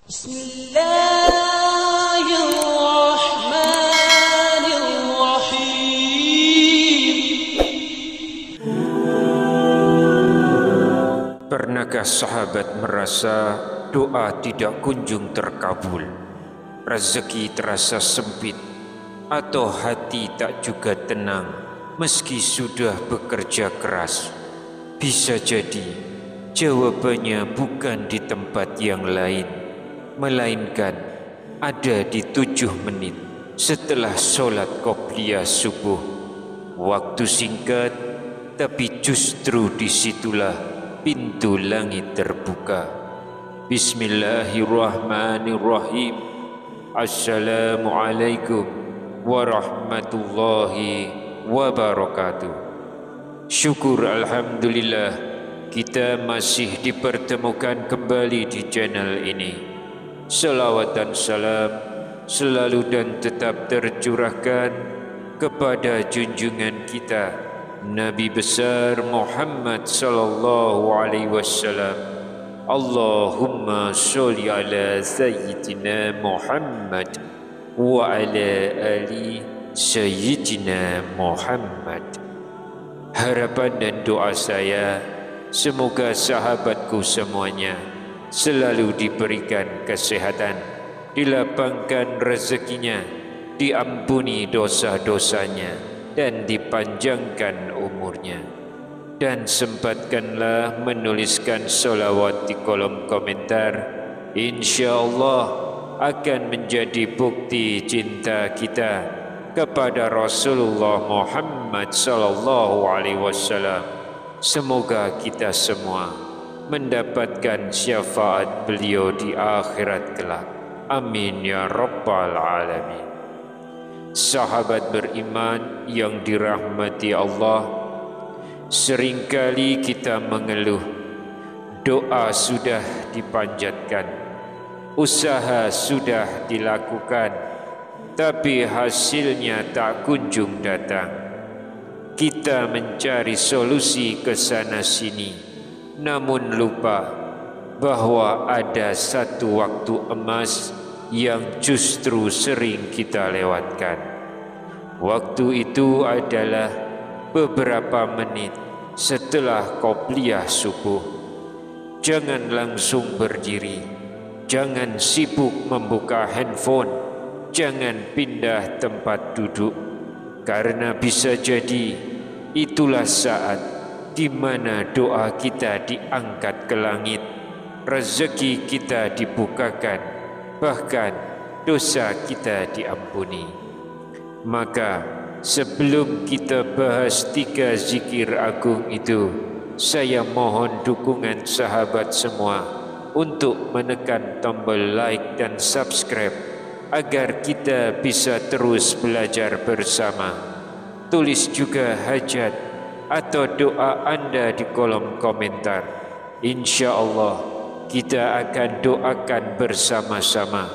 Bismillahirrahmanirrahim. Pernahkah sahabat merasa doa tidak kunjung terkabul, rezeki terasa sempit, atau hati tak juga tenang meski sudah bekerja keras? Bisa jadi jawabannya bukan di tempat yang lain, melainkan ada di 7 menit setelah solat qobliyah subuh. Waktu singkat, tapi justru disitulah pintu langit terbuka. Bismillahirrahmanirrahim. Assalamualaikum warahmatullahi wabarakatuh. Syukur alhamdulillah, kita masih dipertemukan kembali di channel ini. Salawat dan salam selalu dan tetap tercurahkan kepada junjungan kita Nabi besar Muhammad sallallahu alaihi wasallam. Allahumma sholli ala sayyidina Muhammad wa ala ali sayyidina Muhammad. Harapan dan doa saya, semoga sahabatku semuanya selalu diberikan kesehatan, dilapangkan rezekinya, diampuni dosa-dosanya, dan dipanjangkan umurnya. Dan sempatkanlah menuliskan solawat di kolom komentar. InsyaAllah akan menjadi bukti cinta kita kepada Rasulullah Muhammad sallallahu alaihi wasallam. Semoga kita semua mendapatkan syafaat beliau di akhirat kelak. Amin ya rabbal alamin. Sahabat beriman yang dirahmati Allah, seringkali kita mengeluh, doa sudah dipanjatkan, usaha sudah dilakukan, tapi hasilnya tak kunjung datang. Kita mencari solusi ke sana sini, namun lupa bahwa ada satu waktu emas yang justru sering kita lewatkan. Waktu itu adalah beberapa menit setelah qobliyah subuh. Jangan langsung berdiri, jangan sibuk membuka handphone, jangan pindah tempat duduk, karena bisa jadi itulah saat di mana doa kita diangkat ke langit, rezeki kita dibukakan, bahkan dosa kita diampuni. Maka sebelum kita bahas 3 zikir agung itu, saya mohon dukungan sahabat semua untuk menekan tombol like dan subscribe agar kita bisa terus belajar bersama. Tulis juga hajat atau doa Anda di kolom komentar. InsyaAllah kita akan doakan bersama-sama,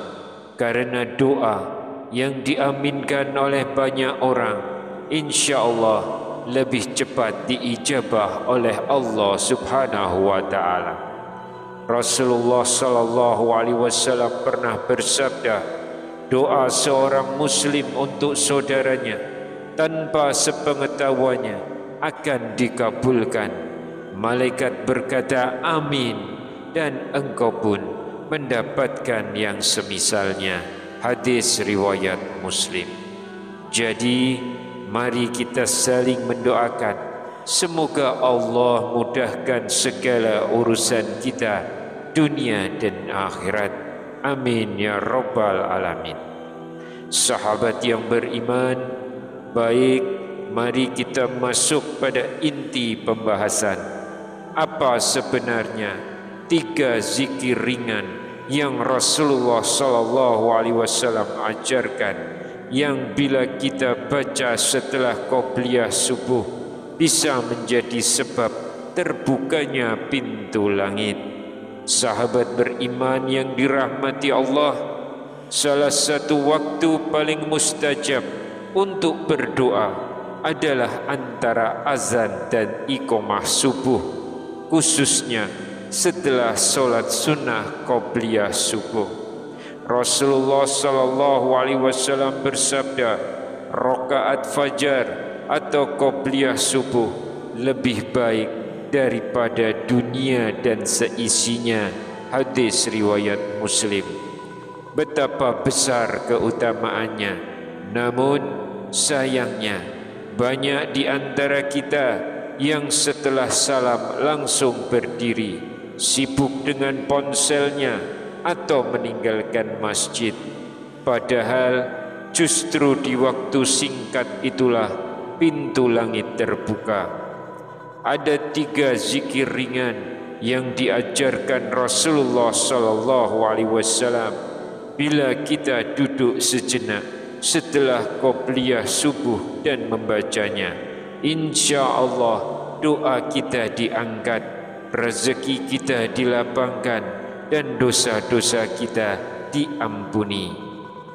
karena doa yang diaminkan oleh banyak orang InsyaAllah lebih cepat diijabah oleh Allah subhanahu wa ta'ala. Rasulullah sallallahu alaihi wasallam pernah bersabda, doa seorang muslim untuk saudaranya tanpa sepengetahuannya akan dikabulkan. Malaikat berkata amin, dan engkau pun mendapatkan yang semisalnya. Hadis riwayat Muslim. Jadi mari kita saling mendoakan, semoga Allah mudahkan segala urusan kita dunia dan akhirat. Amin ya rabbal alamin. Sahabat yang beriman, baik, mari kita masuk pada inti pembahasan. Apa sebenarnya 3 zikir ringan yang Rasulullah sallallahu alaihi wasallam ajarkan, yang bila kita baca setelah qobliyah subuh bisa menjadi sebab terbukanya pintu langit? Sahabat beriman yang dirahmati Allah, salah satu waktu paling mustajab untuk berdoa adalah antara azan dan iqamah subuh, khususnya setelah solat sunnah qobliyah subuh. Rasulullah sallallahu alaihi wasallam bersabda, rakaat fajar atau qobliyah subuh lebih baik daripada dunia dan seisinya. Hadis riwayat Muslim. Betapa besar keutamaannya. Namun sayangnya banyak di antara kita yang setelah salam langsung berdiri, sibuk dengan ponselnya atau meninggalkan masjid. Padahal justru di waktu singkat itulah pintu langit terbuka. Ada 3 zikir ringan yang diajarkan Rasulullah sallallahu alaihi wasallam bila kita duduk sejenak setelah qobliyah subuh dan membacanya. Insya Allah doa kita diangkat, rezeki kita dilapangkan, dan dosa-dosa kita diampuni.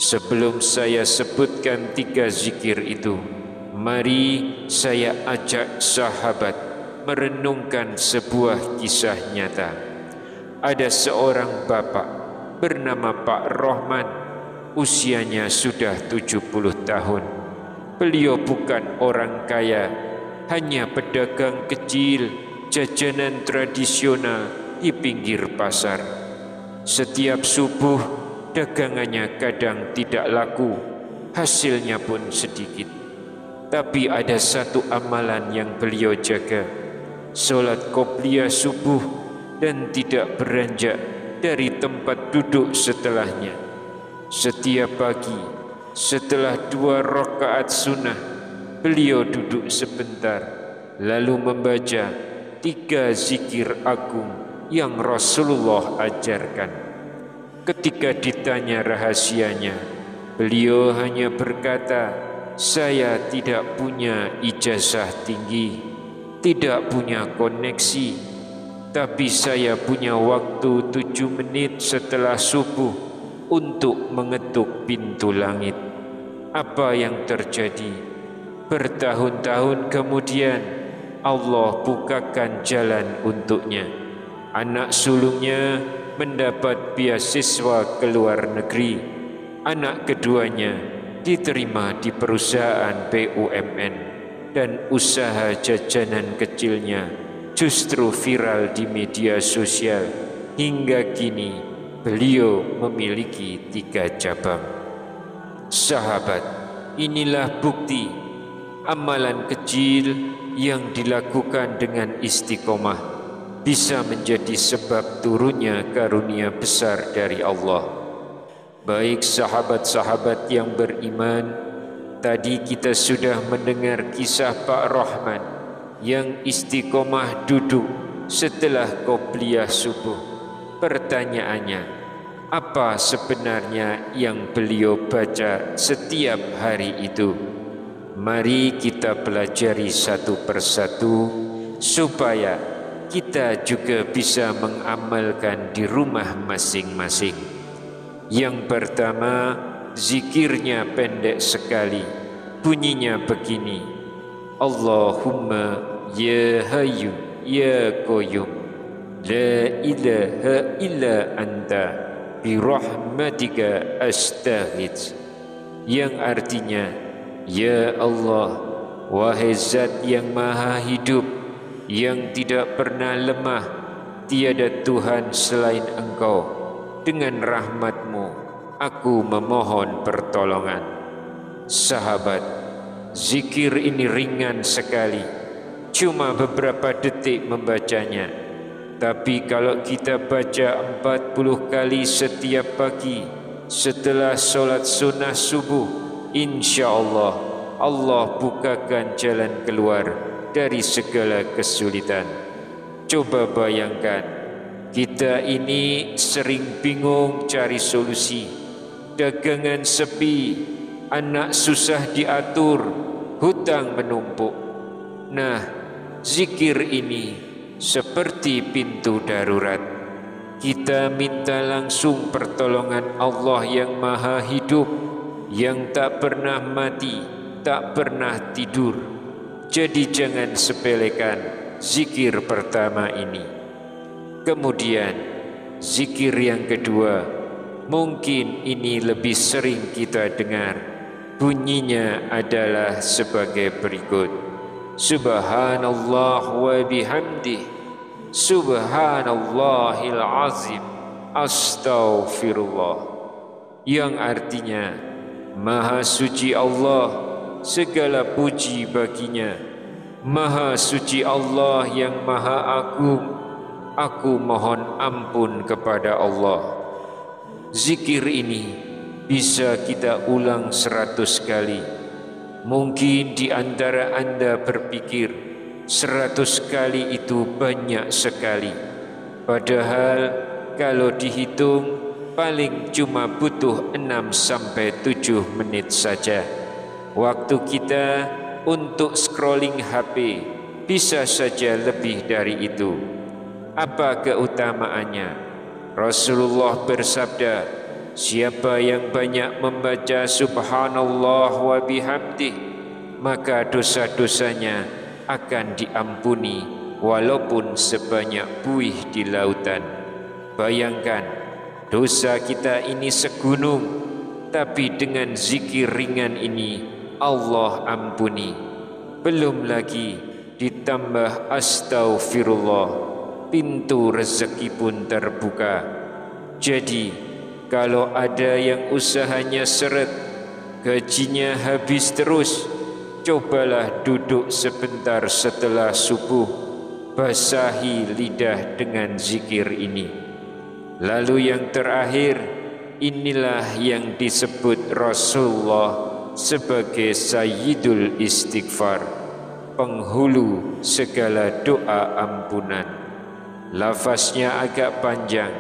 Sebelum saya sebutkan 3 zikir itu, mari saya ajak sahabat merenungkan sebuah kisah nyata. Ada seorang bapak bernama Pak Rohman, usianya sudah 70 tahun. Beliau bukan orang kaya, hanya pedagang kecil, jajanan tradisional di pinggir pasar. Setiap subuh dagangannya kadang tidak laku, hasilnya pun sedikit. Tapi ada satu amalan yang beliau jaga, solat qobliyah subuh dan tidak beranjak dari tempat duduk setelahnya. Setiap pagi setelah 2 rakaat sunnah, beliau duduk sebentar lalu membaca 3 zikir agung yang Rasulullah ajarkan. Ketika ditanya rahasianya, beliau hanya berkata, saya tidak punya ijazah tinggi, tidak punya koneksi, tapi saya punya waktu 7 menit setelah subuh untuk mengetuk pintu langit. Apa yang terjadi? Bertahun-tahun kemudian Allah bukakan jalan untuknya. Anak sulungnya mendapat beasiswa ke luar negeri. Anak keduanya diterima di perusahaan BUMN, dan usaha jajanan kecilnya justru viral di media sosial. Hingga kini beliau memiliki 3 cabang. Sahabat, inilah bukti amalan kecil yang dilakukan dengan istiqomah bisa menjadi sebab turunnya karunia besar dari Allah. Baik sahabat-sahabat yang beriman, tadi kita sudah mendengar kisah Pak Rohman yang istiqomah duduk setelah qobliyah subuh. Pertanyaannya, apa sebenarnya yang beliau baca setiap hari itu? Mari kita pelajari satu persatu supaya kita juga bisa mengamalkan di rumah masing-masing. Yang pertama, zikirnya pendek sekali. Bunyinya begini: Allahumma ya hayyu ya qayyum la ilaha illa anta birahmatika astaghits. Yang artinya, ya Allah, wahai zat yang maha hidup, yang tidak pernah lemah, tiada Tuhan selain Engkau, dengan rahmat-Mu aku memohon pertolongan. Sahabat, zikir ini ringan sekali, cuma beberapa detik membacanya. Tapi kalau kita baca 40 kali setiap pagi setelah solat sunnah subuh, insya Allah Allah bukakan jalan keluar dari segala kesulitan. Coba bayangkan, kita ini sering bingung cari solusi. Dagangan sepi, anak susah diatur, hutang menumpuk. Nah, zikir ini seperti pintu darurat. Kita minta langsung pertolongan Allah yang maha hidup, yang tak pernah mati, tak pernah tidur. Jadi jangan sepelekan zikir pertama ini. Kemudian zikir yang kedua, Mungkin ini lebih sering kita dengar. Bunyinya adalah sebagai berikut: Subhanallah wa bihamdih, Subhanallahil azim, Astaghfirullah. Yang artinya, Maha suci Allah, segala puji baginya. Maha suci Allah yang maha agung, aku mohon ampun kepada Allah. Zikir ini bisa kita ulang 100 kali. Mungkin di antara Anda berpikir 100 kali itu banyak sekali. Padahal kalau dihitung paling cuma butuh 6-7 menit saja. Waktu kita untuk scrolling HP bisa saja lebih dari itu. Apa keutamaannya? Rasulullah bersabda, siapa yang banyak membaca subhanallah wa bihamdih, maka dosa-dosanya akan diampuni walaupun sebanyak buih di lautan. Bayangkan, dosa kita ini segunung, tapi dengan zikir ringan ini Allah ampuni. Belum lagi ditambah astaghfirullah, pintu rezeki pun terbuka. Jadi kalau ada yang usahanya seret, gajinya habis terus, cobalah duduk sebentar setelah subuh, basahi lidah dengan zikir ini. Lalu yang terakhir, inilah yang disebut Rasulullah sebagai Sayyidul Istighfar, penghulu segala doa ampunan. Lafaznya agak panjang,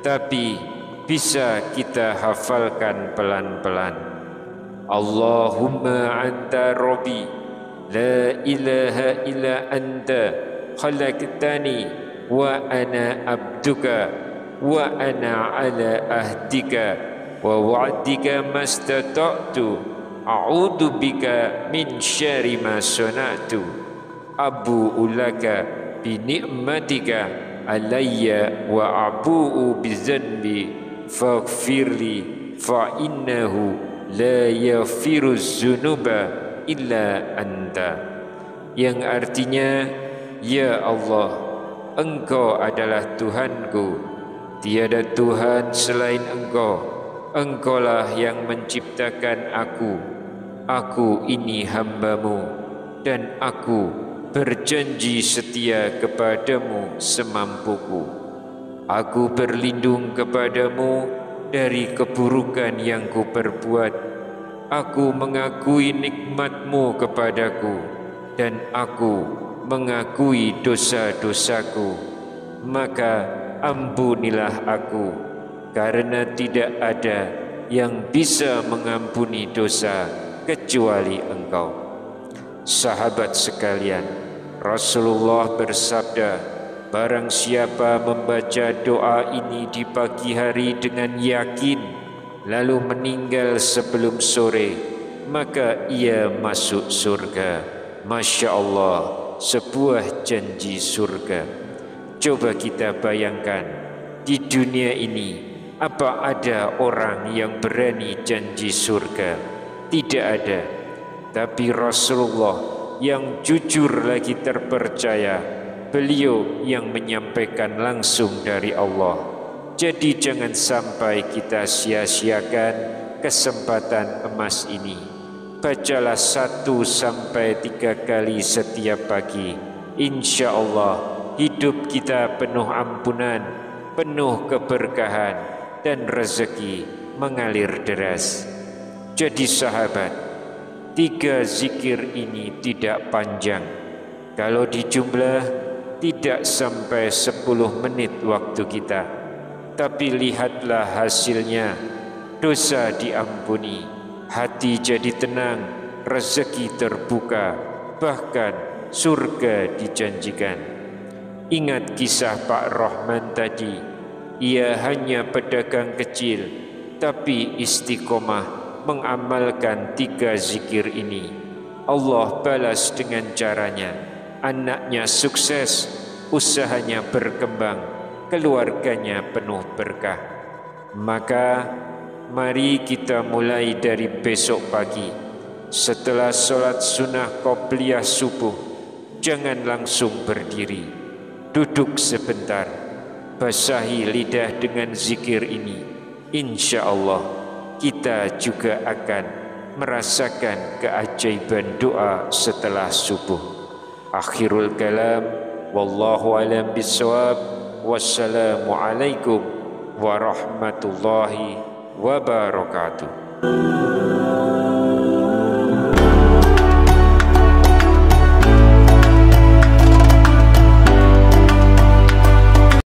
tapi bisa kita hafalkan pelan-pelan. Allahumma anta Rabbi, la ilaha illa anta, khalaqtani wa ana abduka, wa ana ala ahdika wa wa'dika mastata'tu, a'udhu bika min syari ma sana'tu, abu'u laka binikmatika alayya wa abu'u bizanbi faghfirli fa innahu la yaghfiru dzunuba illa anta. Yang artinya, ya Allah, Engkau adalah Tuhanku, tiada Tuhan selain Engkau. Engkaulah yang menciptakan aku ini hamba-Mu, dan aku berjanji setia kepadamu semampuku. Aku berlindung kepadamu dari keburukan yang kuperbuat. Aku mengakui nikmat-Mu kepadaku, dan aku mengakui dosa-dosaku. Maka ampunilah aku, karena tidak ada yang bisa mengampuni dosa kecuali Engkau. Sahabat sekalian, Rasulullah bersabda, barang siapa membaca doa ini di pagi hari dengan yakin, lalu meninggal sebelum sore, maka ia masuk surga. Masya Allah, sebuah janji surga. Coba kita bayangkan, di dunia ini, apa ada orang yang berani janji surga? Tidak ada. Tapi Rasulullah yang jujur lagi terpercaya, beliau yang menyampaikan langsung dari Allah. Jadi jangan sampai kita sia-siakan kesempatan emas ini. Bacalah 1-3 kali setiap pagi. Insya Allah hidup kita penuh ampunan, penuh keberkahan, dan rezeki mengalir deras. Jadi sahabat, 3 zikir ini tidak panjang. Kalau dijumlah tidak sampai 10 menit waktu kita. Tapi lihatlah hasilnya. Dosa diampuni, hati jadi tenang, rezeki terbuka, bahkan surga dijanjikan. Ingat kisah Pak Rahman tadi. Ia hanya pedagang kecil, tapi istiqomah mengamalkan 3 zikir ini. Allah balas dengan caranya. Anaknya sukses, usahanya berkembang, keluarganya penuh berkah. Maka mari kita mulai dari besok pagi. Setelah solat sunnah qobliyah subuh, jangan langsung berdiri. Duduk sebentar, basahi lidah dengan zikir ini. Insya Allah kita juga akan merasakan keajaiban doa setelah subuh. Akhirul kalam, wallahu alam bissawab. Wassalamualaikum warahmatullahi wabarakatuh.